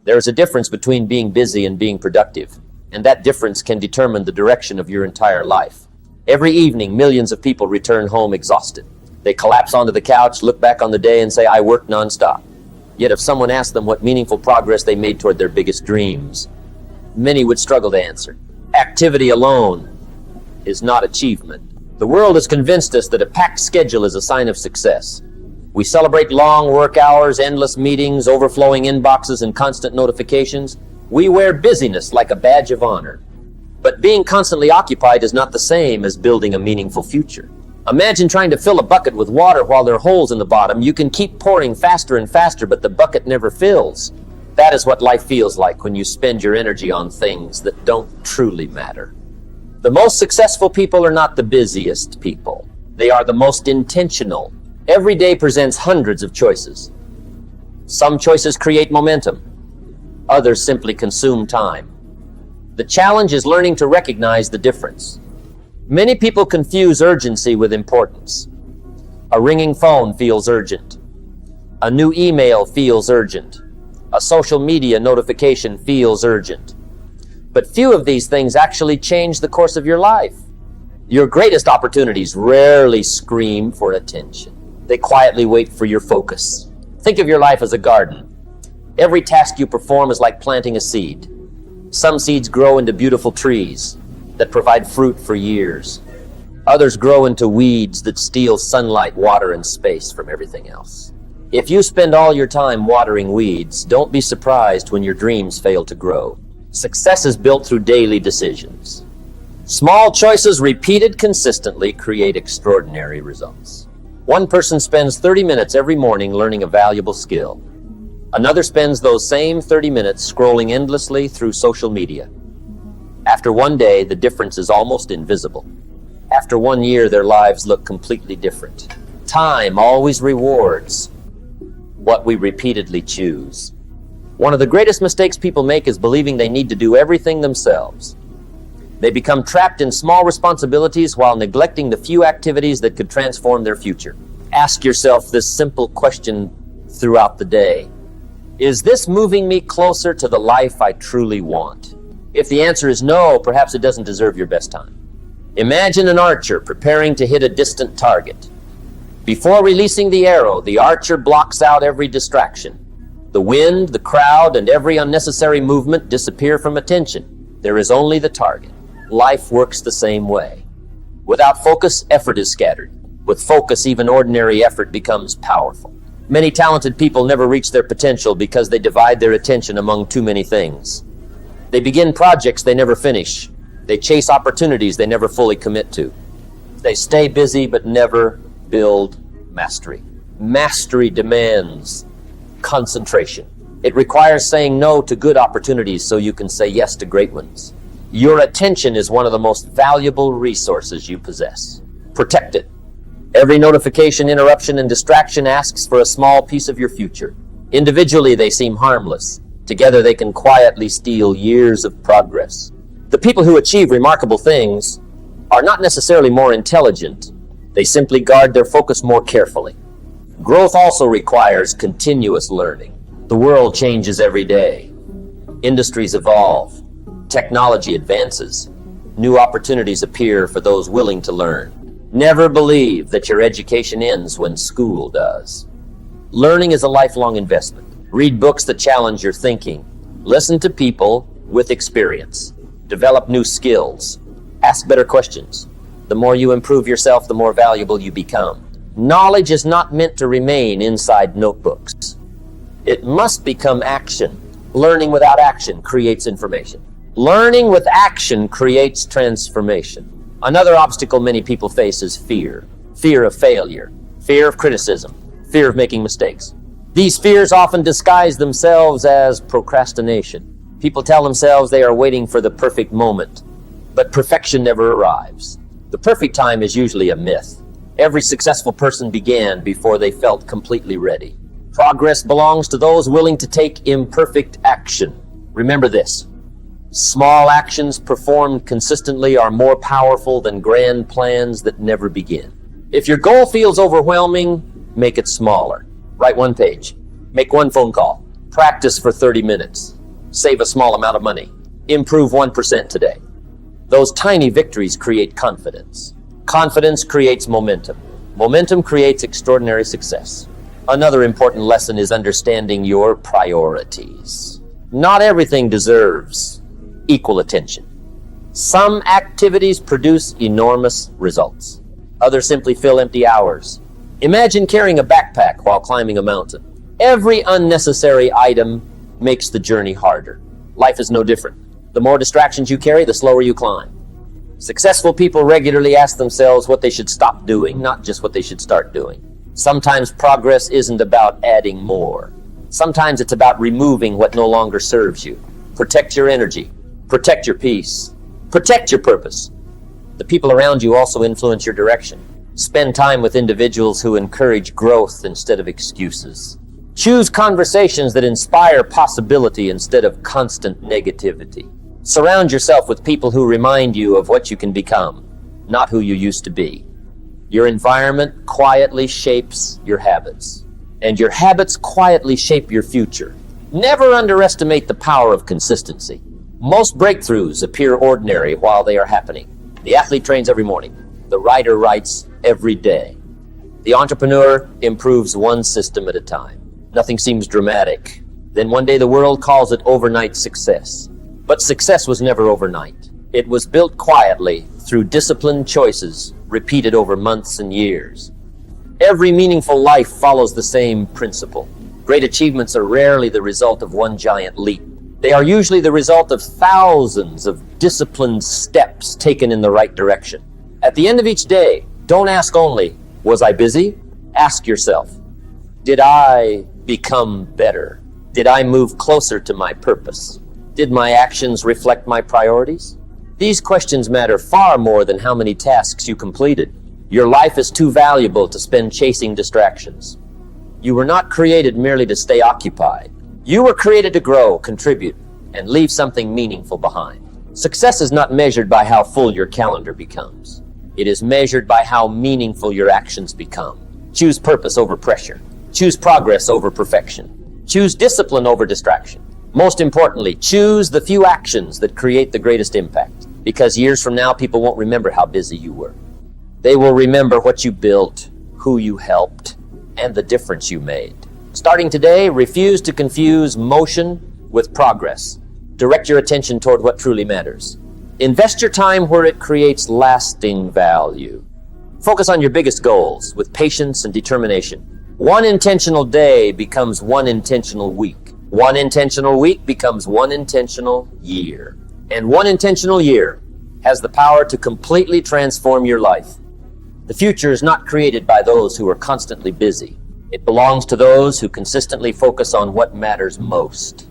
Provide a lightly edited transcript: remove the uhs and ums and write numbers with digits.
There is a difference between being busy and being productive, and that difference can determine the direction of your entire life. Every evening, millions of people return home exhausted. They collapse onto the couch, look back on the day, and say, "I worked nonstop." Yet if someone asked them what meaningful progress they made toward their biggest dreams, many would struggle to answer. Activity alone is not achievement. The world has convinced us that a packed schedule is a sign of success. We celebrate long work hours, endless meetings, overflowing inboxes, and constant notifications. We wear busyness like a badge of honor. But being constantly occupied is not the same as building a meaningful future. Imagine trying to fill a bucket with water while there are holes in the bottom. You can keep pouring faster and faster, but the bucket never fills. That is what life feels like when you spend your energy on things that don't truly matter. The most successful people are not the busiest people. They are the most intentional. Every day presents hundreds of choices. Some choices create momentum. Others simply consume time. The challenge is learning to recognize the difference. Many people confuse urgency with importance. A ringing phone feels urgent. A new email feels urgent. A social media notification feels urgent. But few of these things actually change the course of your life. Your greatest opportunities rarely scream for attention. They quietly wait for your focus. Think of your life as a garden. Every task you perform is like planting a seed. Some seeds grow into beautiful trees that provide fruit for years. Others grow into weeds that steal sunlight, water, and space from everything else. If you spend all your time watering weeds, don't be surprised when your dreams fail to grow. Success is built through daily decisions. Small choices repeated consistently create extraordinary results. One person spends 30 minutes every morning learning a valuable skill. Another spends those same 30 minutes scrolling endlessly through social media. After one day, the difference is almost invisible. After 1 year, their lives look completely different. Time always rewards what we repeatedly choose. One of the greatest mistakes people make is believing they need to do everything themselves. They become trapped in small responsibilities while neglecting the few activities that could transform their future. Ask yourself this simple question throughout the day. Is this moving me closer to the life I truly want? If the answer is no, perhaps it doesn't deserve your best time. Imagine an archer preparing to hit a distant target. Before releasing the arrow, the archer blocks out every distraction. The wind, the crowd, and every unnecessary movement disappear from attention. There is only the target. Life works the same way. Without focus, effort is scattered. With focus, even ordinary effort becomes powerful. Many talented people never reach their potential because they divide their attention among too many things. They begin projects they never finish. They chase opportunities they never fully commit to. They stay busy but never build mastery. Mastery demands concentration. It requires saying no to good opportunities so you can say yes to great ones. Your attention is one of the most valuable resources you possess. Protect it. Every notification, interruption, and distraction asks for a small piece of your future. Individually, they seem harmless. Together, they can quietly steal years of progress. The people who achieve remarkable things are not necessarily more intelligent. They simply guard their focus more carefully. Growth also requires continuous learning. The world changes every day. Industries evolve. Technology advances. New opportunities appear for those willing to learn. Never believe that your education ends when school does. Learning is a lifelong investment. Read books that challenge your thinking. Listen to people with experience. Develop new skills. Ask better questions. The more you improve yourself, the more valuable you become. Knowledge is not meant to remain inside notebooks. It must become action. Learning without action creates information. Learning with action creates transformation. Another obstacle many people face is fear. Fear of failure. Fear of criticism. Fear of making mistakes. These fears often disguise themselves as procrastination. People tell themselves they are waiting for the perfect moment, but perfection never arrives. The perfect time is usually a myth. Every successful person began before they felt completely ready. Progress belongs to those willing to take imperfect action. Remember this. Small actions performed consistently are more powerful than grand plans that never begin. If your goal feels overwhelming, make it smaller. Write one page. Make one phone call. Practice for 30 minutes. Save a small amount of money. Improve 1% today. Those tiny victories create confidence. Confidence creates momentum. Momentum creates extraordinary success. Another important lesson is understanding your priorities. Not everything deserves equal attention. Some activities produce enormous results. Others simply fill empty hours. Imagine carrying a backpack while climbing a mountain. Every unnecessary item makes the journey harder. Life is no different. The more distractions you carry, the slower you climb. Successful people regularly ask themselves what they should stop doing, not just what they should start doing. Sometimes progress isn't about adding more. Sometimes it's about removing what no longer serves you. Protect your energy. Protect your peace. Protect your purpose. The people around you also influence your direction. Spend time with individuals who encourage growth instead of excuses. Choose conversations that inspire possibility instead of constant negativity. Surround yourself with people who remind you of what you can become, not who you used to be. Your environment quietly shapes your habits, and your habits quietly shape your future. Never underestimate the power of consistency. Most breakthroughs appear ordinary while they are happening. The athlete trains every morning. The writer writes every day. The entrepreneur improves one system at a time. Nothing seems dramatic. Then one day the world calls it overnight success. But success was never overnight. It was built quietly through disciplined choices repeated over months and years. Every meaningful life follows the same principle. Great achievements are rarely the result of one giant leap. They are usually the result of thousands of disciplined steps taken in the right direction. At the end of each day, don't ask only, was I busy? Ask yourself, did I become better? Did I move closer to my purpose? Did my actions reflect my priorities? These questions matter far more than how many tasks you completed. Your life is too valuable to spend chasing distractions. You were not created merely to stay occupied. You were created to grow, contribute, and leave something meaningful behind. Success is not measured by how full your calendar becomes. It is measured by how meaningful your actions become. Choose purpose over pressure. Choose progress over perfection. Choose discipline over distraction. Most importantly, choose the few actions that create the greatest impact. Because years from now, people won't remember how busy you were. They will remember what you built, who you helped, and the difference you made. Starting today, refuse to confuse motion with progress. Direct your attention toward what truly matters. Invest your time where it creates lasting value. Focus on your biggest goals with patience and determination. One intentional day becomes one intentional week. One intentional week becomes one intentional year. And one intentional year has the power to completely transform your life. The future is not created by those who are constantly busy. It belongs to those who consistently focus on what matters most.